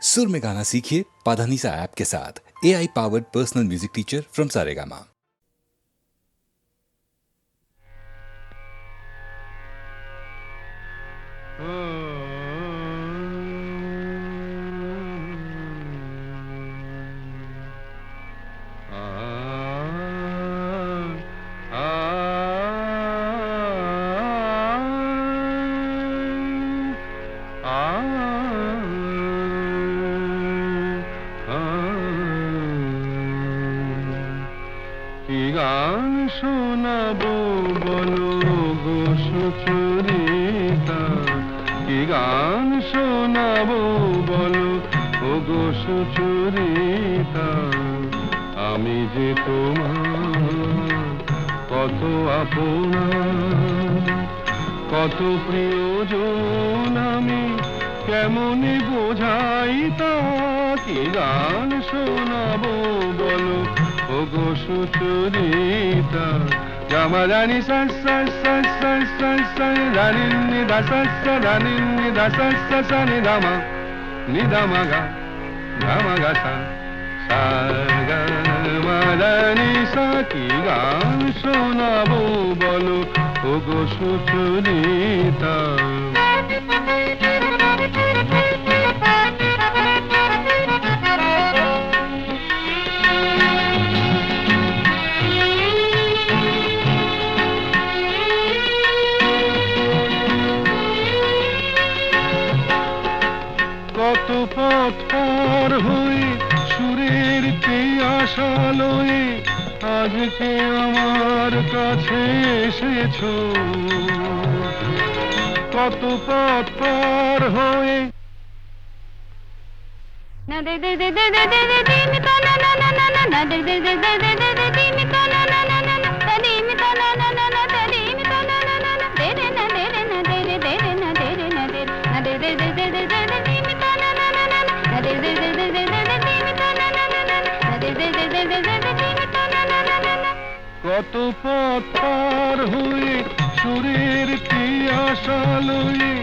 सुर में गाना सीखिए पाधानीसा ऐप के साथ। AI powered personal music teacher from Saregama. কি গান শোনাবো বলো গো সুচরিতা, কি গান শোনাবো বলো ও গো সুচরিতা। আমি যে তোমার কত আপনা, কত প্রিয়জন, আমি কেমনে বোঝাই তা। কি গান শোনাবো বলো ও গো সুচরিতা। জামা জানি সা সা সা সা সা সা জানি নি দা সা সা জানি নি দা সা সা সা নি দামা নি দামা গা দামা গা সা সা গা মা জানি সা। কি গান শোনাবো বলো ও গো সুচরিতা। কত পথ পার হয়ে সুরের আশা লয়ে আজকে আমার কাছে এসেছো। কত পথ পার হয়ে না দে দে দে দে দে দে দে দিন তা না না না না না না দে দে দে দে দে দে দে দিন তা না না না না না তা দিন তা না না না না তা দিন তা না না না না দে রে না দে রে না দে রে দে রে না দে রে না দে না দে দে দে দে দে দে দিন তা না না না না না দে দে দে দে দে দে দিন তা না না না না না দে দে দে দে দে দে দিন তা না না না না। কত পথ পার হয়ে সুরের আশা লয়ে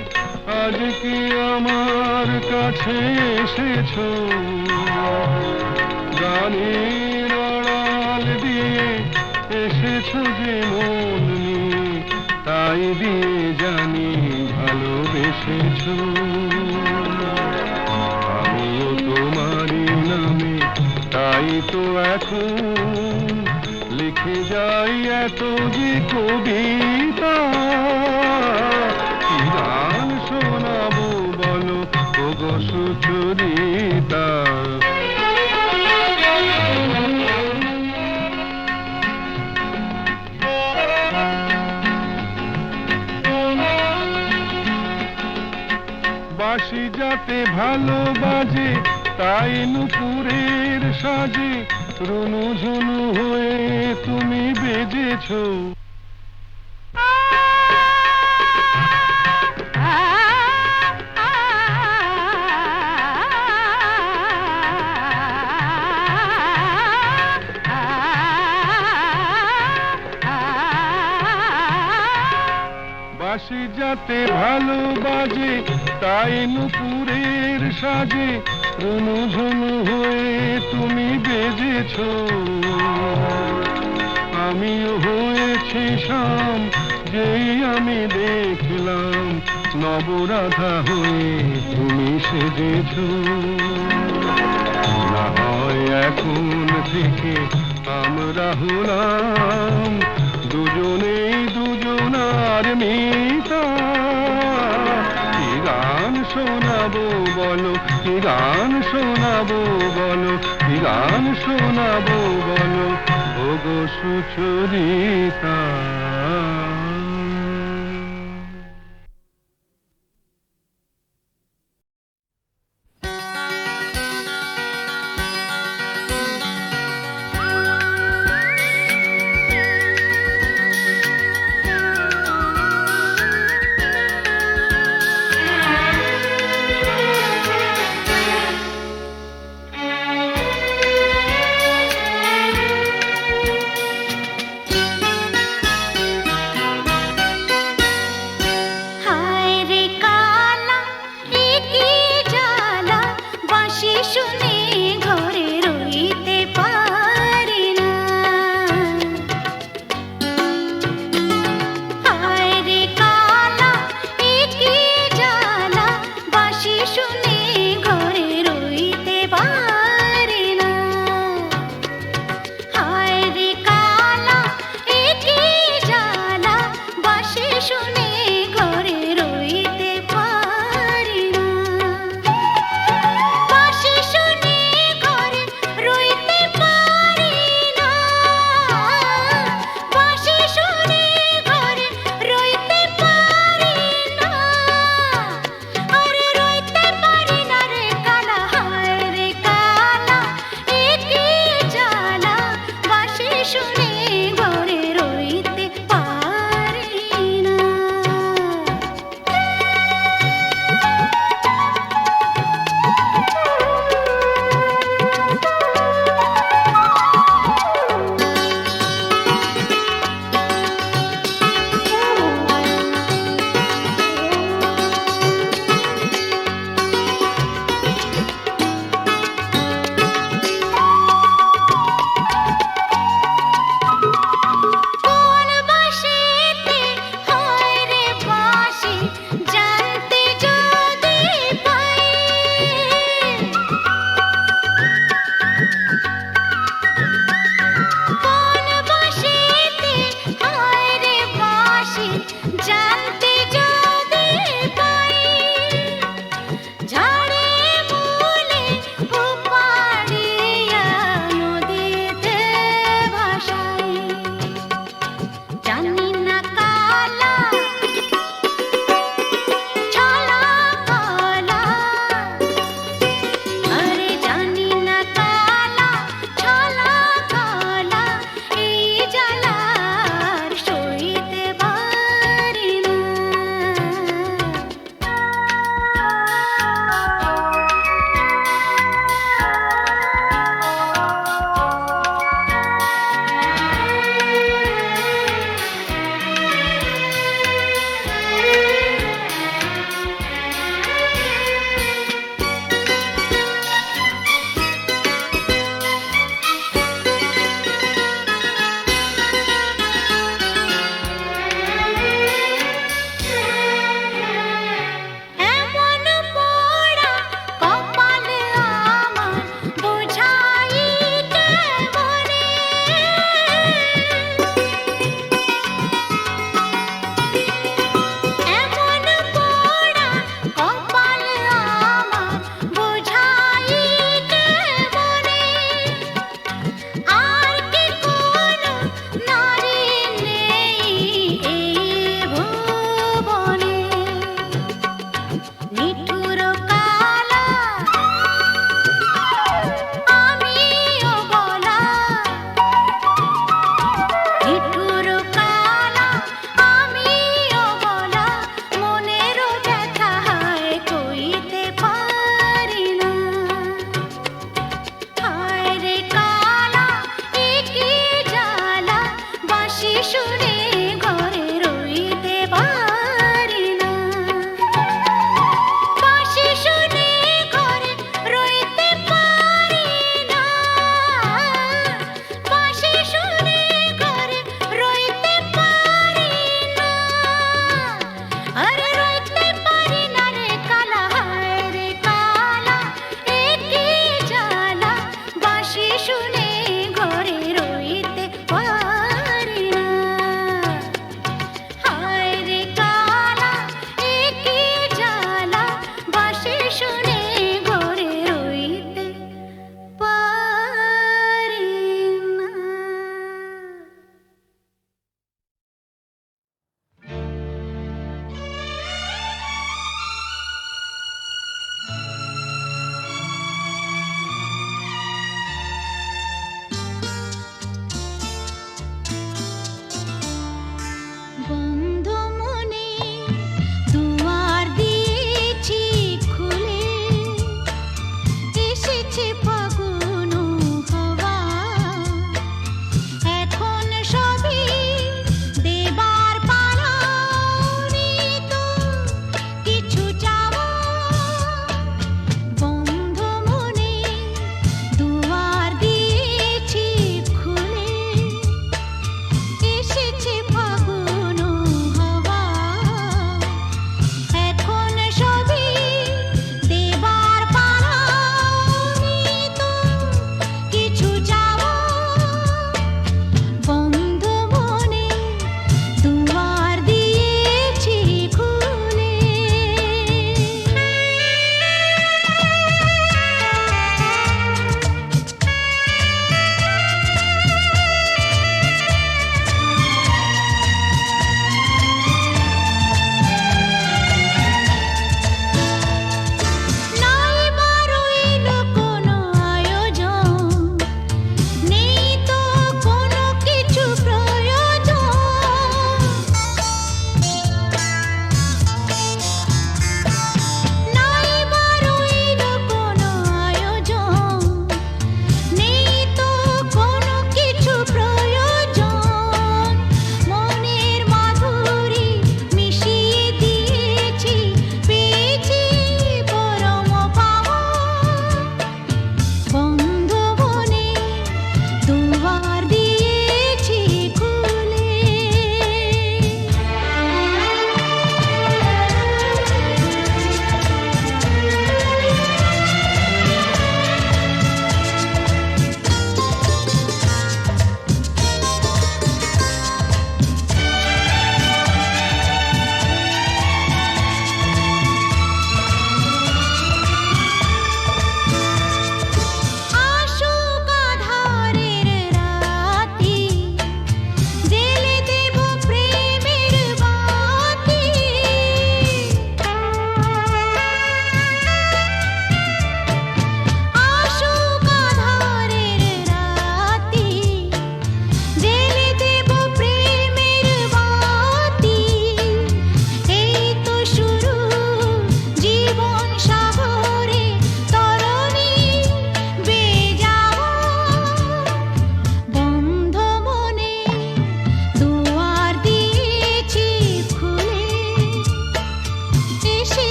আজকে আমার কাছে এসেছো। গানের আড়াল দিয়ে এসেছো যে মন নিয়ে, তাই দিয়ে জানি ভালোবেসেছো। আমিও তোমারই নামে তাই তো এখন লিখে যাই এত যে কবিতা। কি গান শোনাবো বলো ও গো সুচরিতা। বাঁশি যাতে ভালো বাজে তাই নুপুরের সাজে রুনু ঝুনু হয়ে তুমি বেজেছো। বাঁশি যাতে ভালো বাজে তাই নুপুরের সাজে রুনু ঝুনু হয়ে তুমি বেজেছো। আমিও হয়েছি শাম যেই আমি দেখলাম নবরাধা হয়ে তুমি সেজেছো। না হয় এখন থেকে আমরা হলাম দুজনেই দুজনার মিতা। কি গান শোনাবো বলো, কি গান শোনাবো বলো, কি গান শোনাবো বলো ও গো সুচরিতা।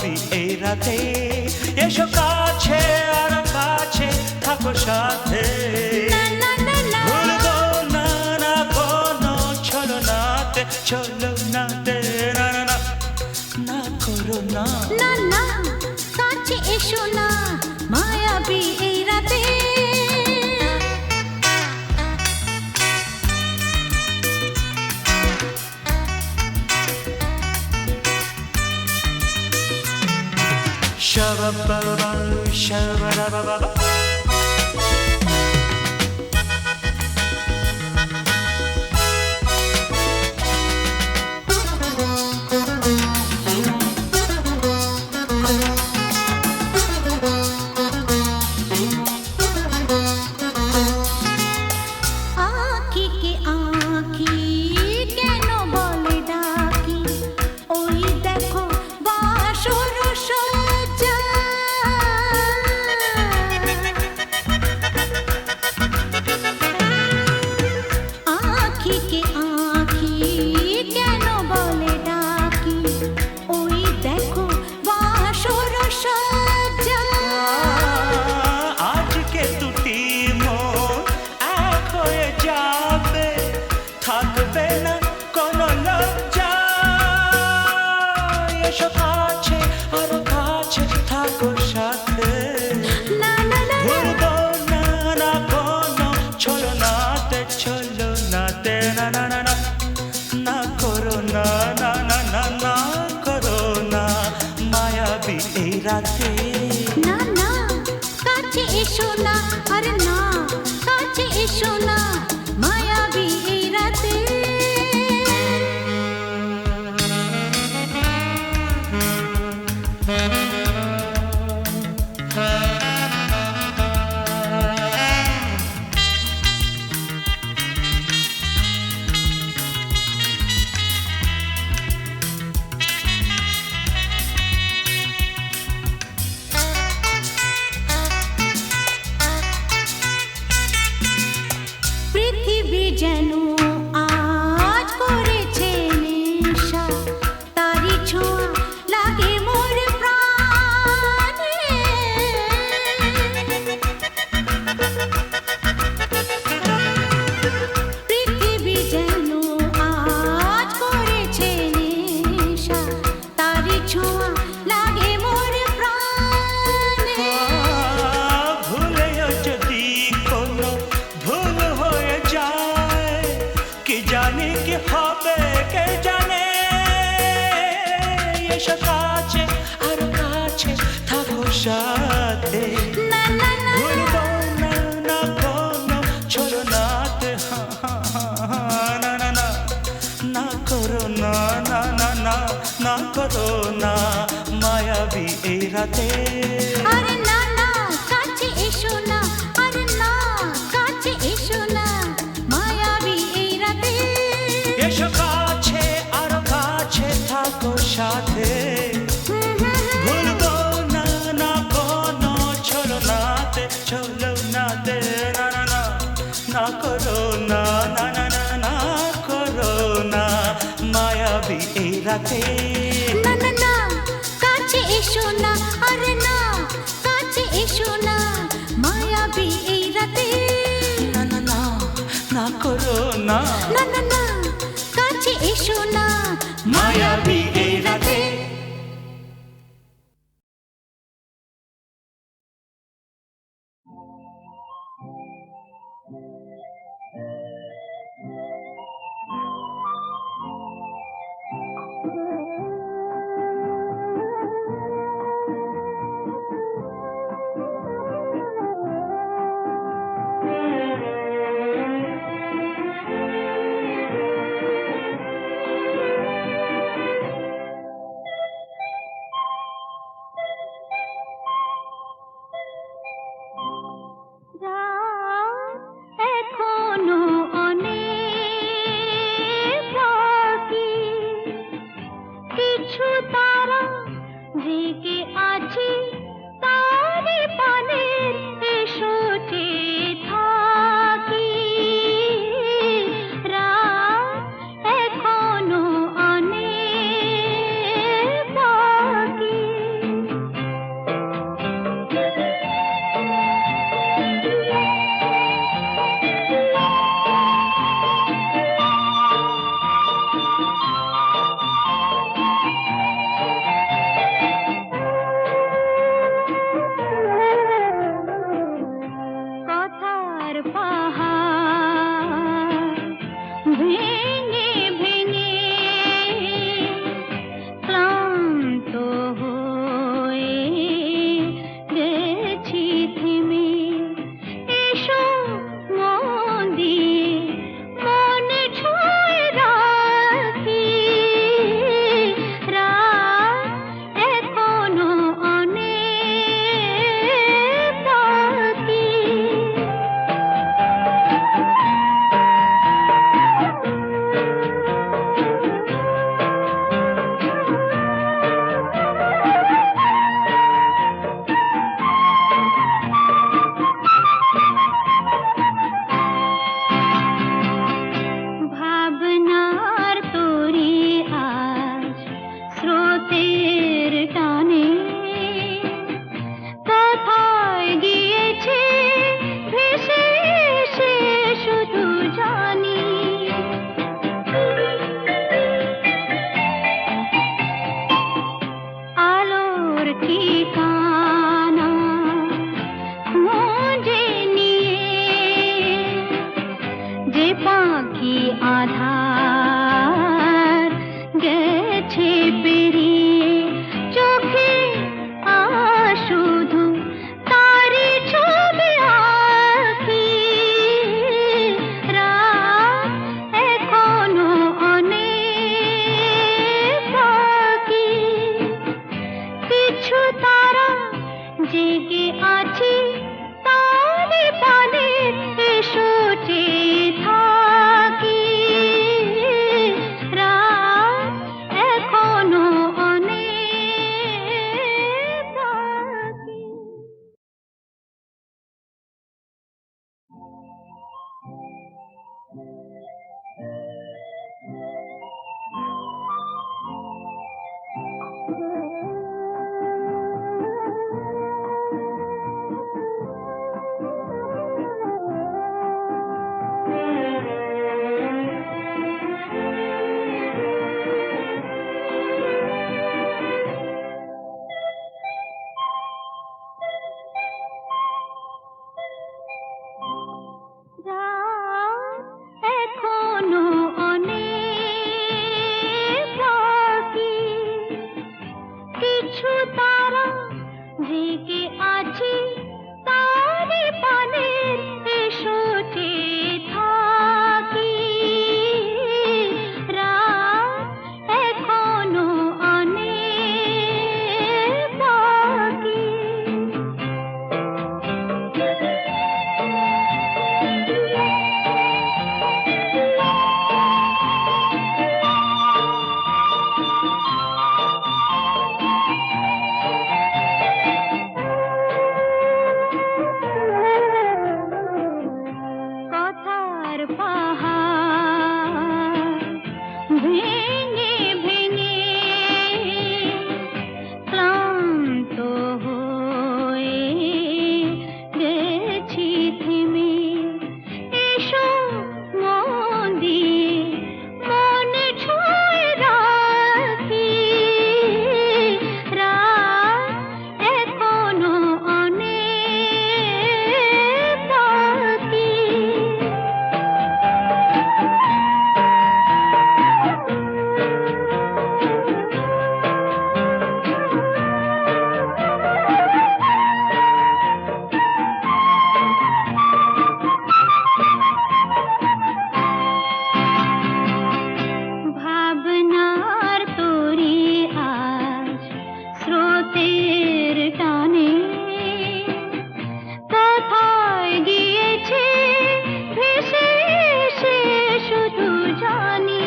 মায়াবী এই রাতে এসো কাছে আর কাছে থাকো সাথে ভুলবো না না কোনো ছলনাতে ছলনাতে না না না না করো না না না কাছে এসো না মায়াবী এই রাতে Shabba-ba-ba, shabba-da-ba-ba-ba. আঁখি কে আঁখি কেন বলে ডাকি ওই দেখো বাসর সজ্জা আঁখি কে আঁখি কেন বলে ডাকি ওই দেখো বাসর সজ্জা আজকে দুটি মন এক হয়ে যাবে থাকবে না কোনো লজ্জা এসো কাছে আর কাছে থাকো সাথে না না না ভুলবো না না কোনো ছলনাতে ছলনাতে না না না না না করো না না না না না করো না মায়াবী এই রাতে না না কাছে এসো না আরে না কাছে এসো না মায়াবী এই রাতে পৃথিবী যেন আজ করেছে নেশা তারি ছোঁয়া লাগে মোর প্রাণে পৃথিবী যেন আজ করেছে নেশা তারি ছোঁয়া লাগে মোর প্রাণে ভুলেও যদি কোনো ভুল হয়ে যায় কি জানি কি হবে কে জানে এসো কাছে আর কাছে থাকো সাথে না না না ভুলবো না না কোনো ছলনাতে না না না না করো না না না না না করো না মায়াবী এই রাতে আরে না না কাছে এসো না আরে না কাছে এসো না মায়াবী এই রাতে এসো কাছে আর কাছে থাকো সাথে ভুলবো না না কোনো ছলনাতে ছলনাতে না না না না করো না না না না না করো না মায়াবী এই রাতে না না না কাছে এসো না আরে না কাছে এসো না মায়াবী এই রাতে না না না না করো না না না না কাছে এসো না মায়াবী এই রাতে পাহাড় ভেঙে ভেঙে ক্লান্ত হয়ে গেছি থেমে। এসো মন দিয়ে মনে ছুঁয়ে রাখি, রাত এখনো অনেক বাকি। ভাবনার তরি আজ স্রোতের টানে কোথায় গিয়েছে ভেসে সে শুধু জানি। আলোর ঠিকানা খুঁজে নিয়ে যে পাখি আধার গেছে পেরিয়ে, চোখে শুধু তারি ছবি আঁকি। রাত এখনো অনেক বাকি। কিছু তারা জেগে আছে তারে পানে, এসো চেয়ে থাকি। রাত এখনো অনেক বাকি। রাত এখনো অনেক বাকি। কিছু তারা জেগে আছে তারে পানে, এসো চেয়ে থাকি। রাত এখনো অনেক বাকি। কথার পাহাড় ভেঙে ভেঙে ক্লান্ত হয়ে গেছি থেমে। এসো মন দিয়ে মনে ছুঁয়ে রাখি, রাত এখনো অনেক বাকি। ভাবনার তরি আজ স্রোতের টানে কোথায় গিয়েছে ভেসে সে শুধু জানি।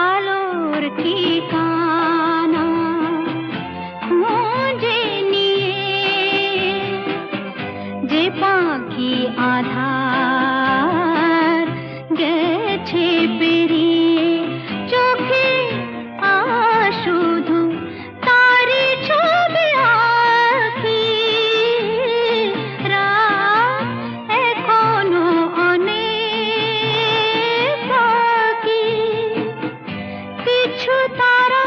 আলোর ঠিকানা খুঁজে নিয়ে যে পাখি আধার গেছে পেরিয়ে, চোখে শুধু তারি ছবি আঁকি। রাত এখনো অনেক বাকি। কিছু তারা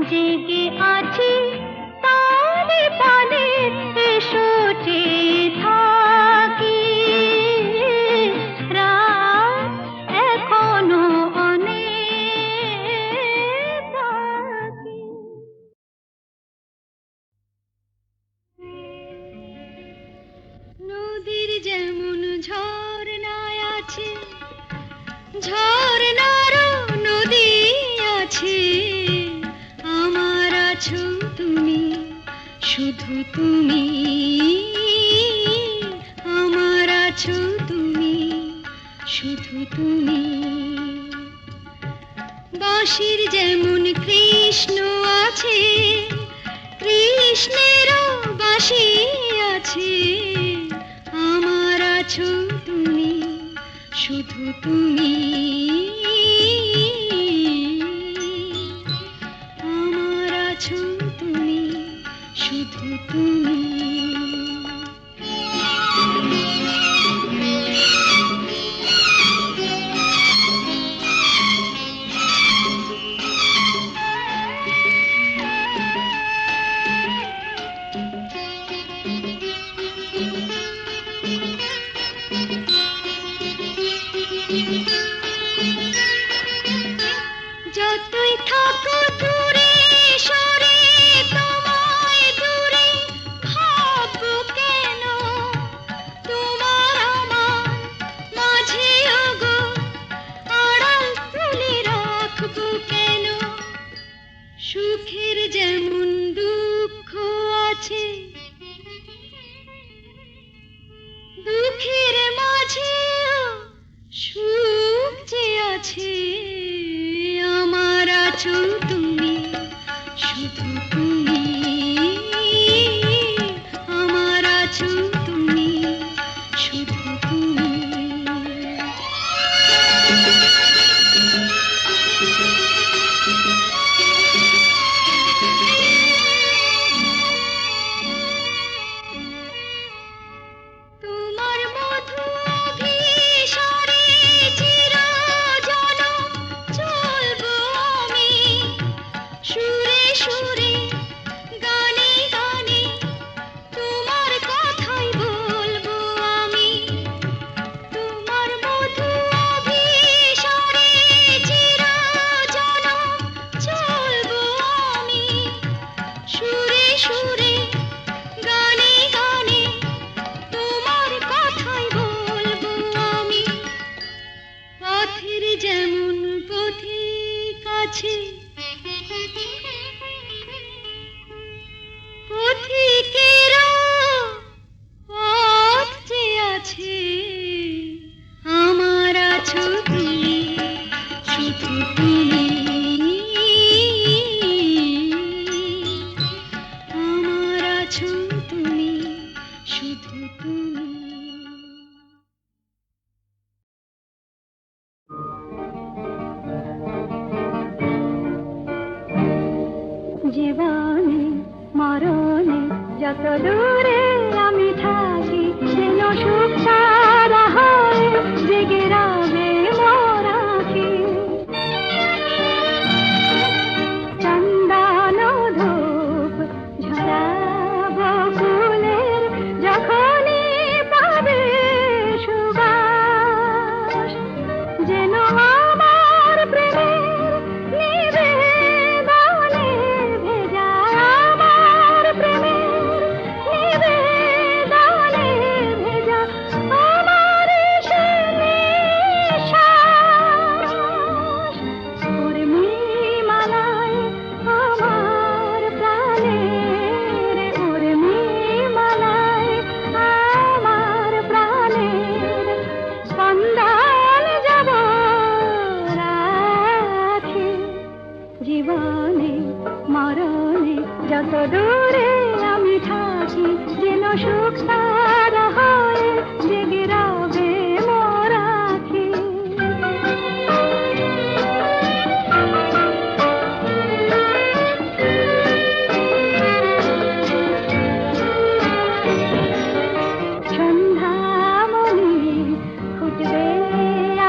জেগে আছে তার ঝর্ণারও নদী আছে, আমার আছো তুমি, শুধু তুমি, আমার আছো তুমি, শুধু তুমি। বাঁশির যেমন কৃষ্ণ আছে, কৃষ্ণেরও বাঁশি আছে, আমার আছো তুমি, শুধু তুমি, আমার আছো তুমি, শুধু তুমি। যতই থাকো দূরে সরে, তোমায় দূরে ভাববো কেন, তোমার আমার মাঝে ওগো আড়াল তুলে রাখবো কেন। সুখের যেমন দুঃখ আছে, দুঃখের মাঝেও সুখ যে আছে, আমার আছো তুমি, শুধু তুমি, আমার আছো তুমি, শুধু তুমি। তোমার মধু অভিসারে চিরজনম চলবো আমি, সুরে সুরে গানে গানে তোমার কথাই বলবো আমি। তোমার মধু অভিসারে চিরজনম চলবো আমি, সুরে সুরে গানে গানে তোমার কথাই বলবো আমি। পথের যেমন পথিক আছে, পথিকেরও পথ যে আছে, আমার আছো তুমি, শুধু তুমি, আমার আছো তুমি, শুধু তুমি। জীবনে মরণে যত দূরে আমি থাকি, যেন সুখ সারা হয় জেগে রবে মোর আঁখি। চন্দন ধূপ ঝরাবো ফুলের যখনই পাবে সুবাস, যেন আমার প্রেমের নিবেদনে ভেজা, আমার প্রেমের নিবেদনে ভেজা, আমার সে নিঃশ্বাস। উর্মিমালায় আমার প্রাণের, উর্মিমালায় আমার প্রাণের স্পন্দন যাব রাখি। জীবনে মরণে যত দূরে আমি থাকি, যেন সুখ সারা হয় জেগে রবে মোর আঁখি। সন্ধ্যামণি ফুটবে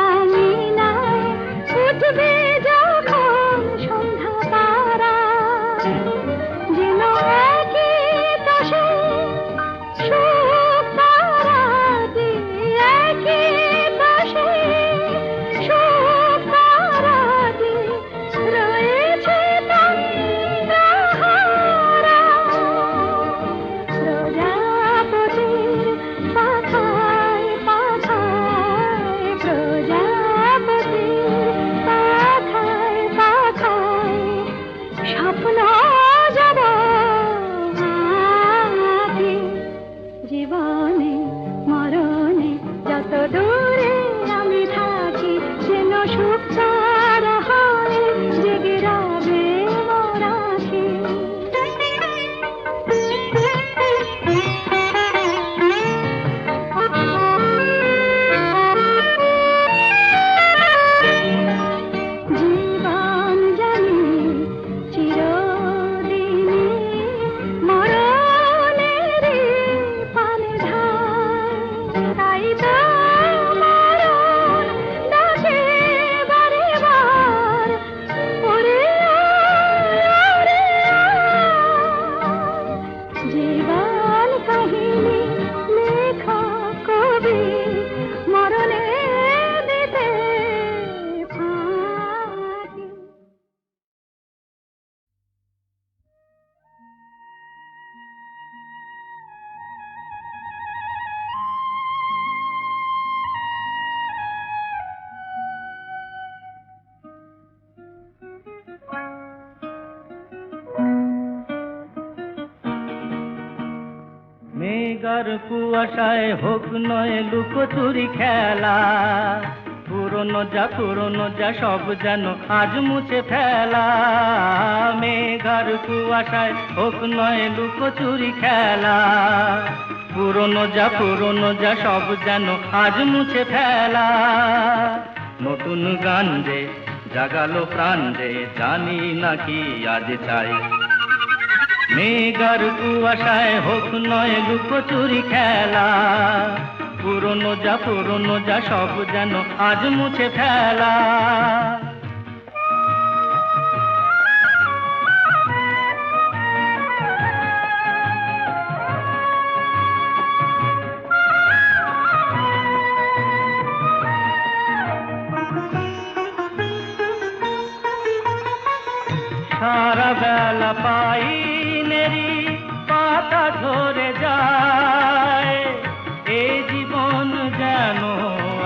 আঙিনায়, উঠবে যখন সন্ধ্যা তারা, যেন একই দশে সুখ তারাতে, একই মেঘার কুয়াশায় হোক নয় লুকোচুরি খেলা, পুরনো যা সব যেন আজ মুছে ফেলা। মেঘার কুয়াশায় হোক নয় লুকোচুরি খেলা, পুরনো যা সব যেন আজ মুছে ফেলা। নতুন গান যে জাগালো প্রাণ যে জানি নাকি আজ চাই। মেঘার কুয়াশায় হোক নয় লুকোচুরি খেলা, পুরনো যা সব যেন আজ মুছে ফেলা। সারা বেলা পাইনেরি পাতা ঝরে যায়, এই জীবন যেন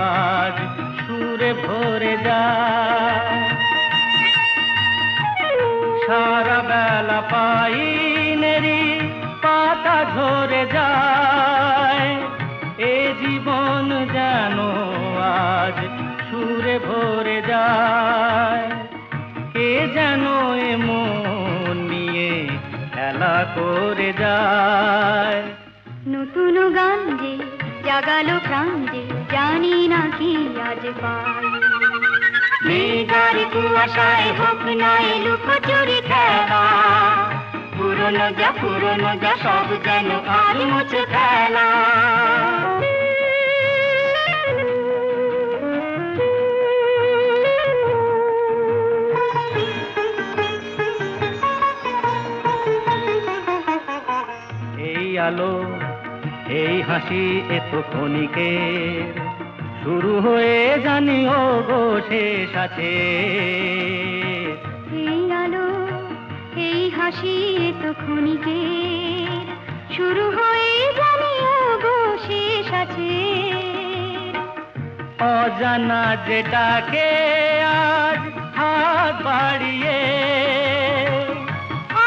আজ সুরে ভরে যায়। সারা বেলা পাইনেরি পাতা ঝরে যায়, এই জীবন যেন আজ সুরে ভরে যায়। কে যেন এমন নিয়ে খেলা করে যায়। নতুন গান যে জাগালো প্রাণ যে জানি না কি আজ পাই। মেঘার কুয়াশায় হোক নয় লুকোচুরি খেলা, পুরনো যা সব যেন আজ মুছে ফেলা। আলো এই হাসি এত ক্ষণিকের, শুরু হয়ে জানি ও গো শেষ আছে। এই আলো এই হাসি এত ক্ষণিকের, শুরু হয়ে জানি ও গো শেষ আছে। অজানা যেটাকে আজ হাত বাড়িয়ে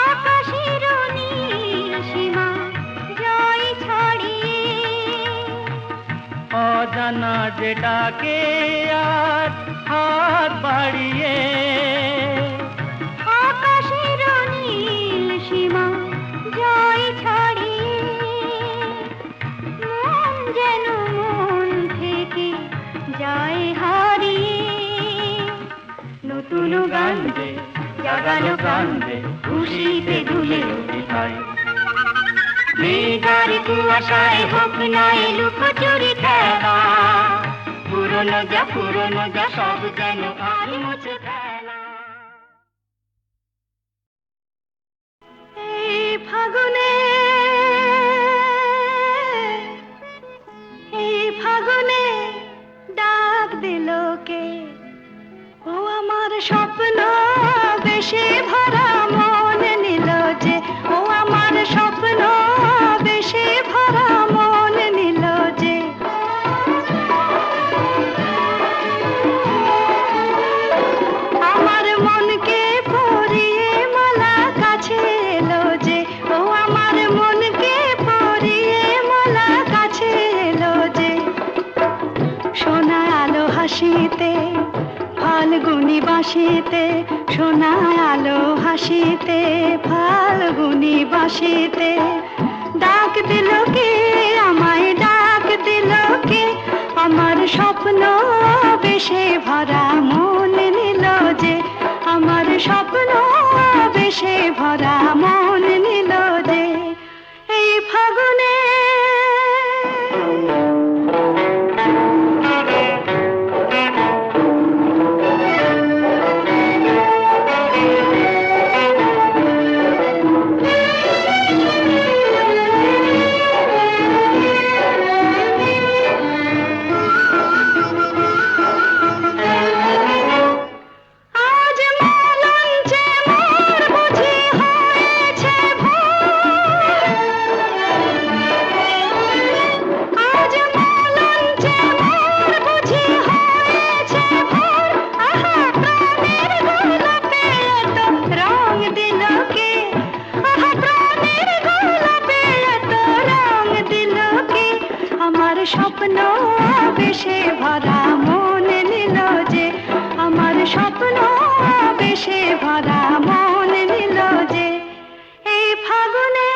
আকাশের নীল সীমা জয় ছড়িয়ে, অজানা যেটাকে আজ হাত বাড়িয়ে আকাশের নীল সীমা জয় ছড়িয়ে, মন যেন মন থেকে যায় হারিয়ে। নতুন গান যে জাগালো প্রাণ যে খুশিতে দুলে উঠায়। মেঘার কুয়াশায় হোক নয় লুকোচুরি খেলা, পুরনো যা সব যেন আর মুছে ফেলা। এই ফাগুনে ডাক দিল কে, ও আমার স্বপ্ন বেশে ভরা মন নিল যে, ও আমার স্বপ্ন বেশে ভরা মন নিল যে। আমার মনকে পরিয়ে মালা কাছে এলো যে, ও আমার মনকে পরিয়ে মালা কাছে এলো যে। সোনা আলো হাসিতে ফাল্গুনি বাঁশিতে, সোনা আলো হাসিতে ফাল্গুনি বাঁশিতে, ডাক দিল কে আমায় ডাক দিল কে, আমার স্বপ্ন বেশে ভরা মন নিল যে, আমার স্বপ্ন বেশে ভরা মন নিল যে। এই ফাগুনে আজ মলঞ্চে মোর বুঝি হয়েছে স্বপ্ন বেশে ভরা মন নিল যে, আমার স্বপ্ন বেশে ভরা মন নিল যে, এই ফাগুনে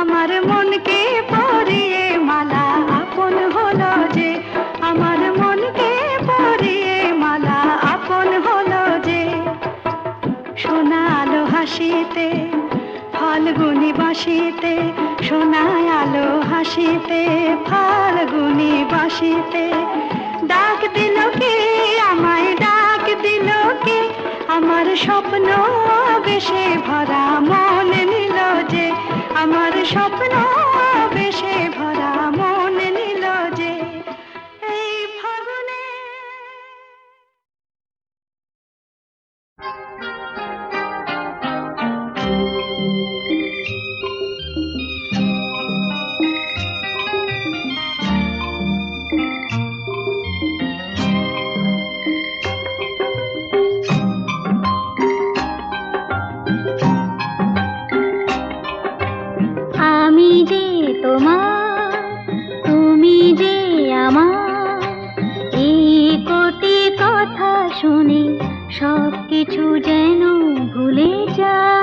আমার মনকে পরিয়ে মালা আপন হলো যে, আমার মনকে পরিয়ে মালা আপন হলো যে, সোনা আলো হাসিতে ফাল্গুনি বাসিতে, সোনা আলো হাসিতে ফাল্গুনি বাসিতে, ডাক দিল কে আমায়, ডাক দিল কে, আমার স্বপ্ন বেশে ভরা মন নিল যে, আমার স্বপ্ন বেশে ভরা মন নিল যে, এই ফাগুনে। আমি যে তোমার, তুমি যে আমার, এই কোটি কথা শুনে সব কিছু যেন ভুলে যায়।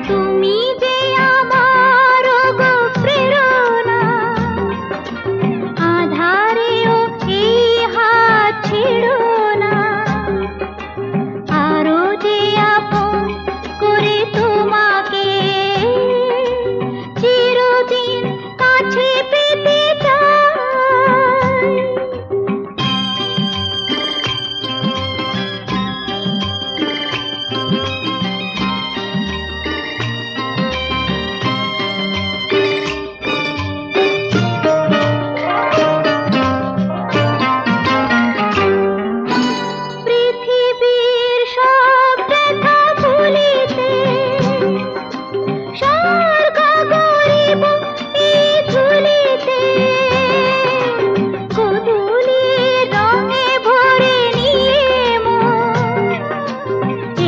তুমি যে আমার গো প্রেরণা, আধারেও এই হাত ছেড়ো না, আরো যে আপন করে তোমাকে চিরদিন কাছে পেতে চাই। পৃথিবীর সব ব্যথা ভুলিতে স্বর্গ গরিব এই ধুলিতে, গোধূলির রঙে ভরে নিয়ে মন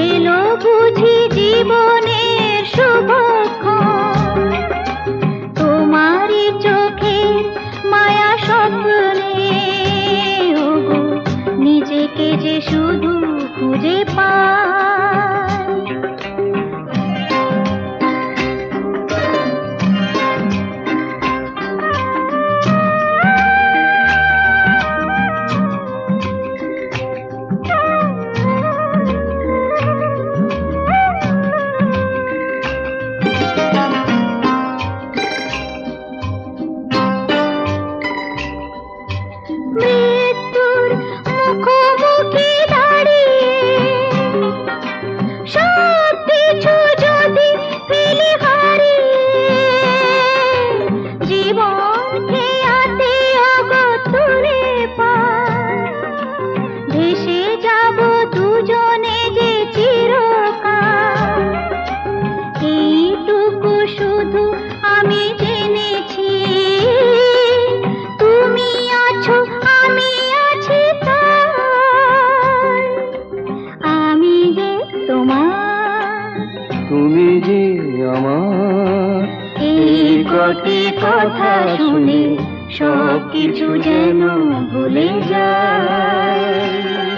এলো বুঝি জীবনের শুভক্ষণ। তোমারই চোখে মায়া স্বপ্নে ওগো নিজেকে যে শুধু খুঁজে পাই। মৃত্যুর মুখোমুখি দাঁড়িয়ে সব কিছু যদি ফেলে হারিয়ে, জীবন খেয়াতে অগতুরে পার, ভেসে যাব দুজনে যে চিরকাল। এইটুকু শুধু আমি জেনেছি, তুমি আছো আমি আছি তাই। আমি যে তোমার, তুমি যে আমার, এই কটি কথা শুনে সব কিছু যেন ভুলে যায়।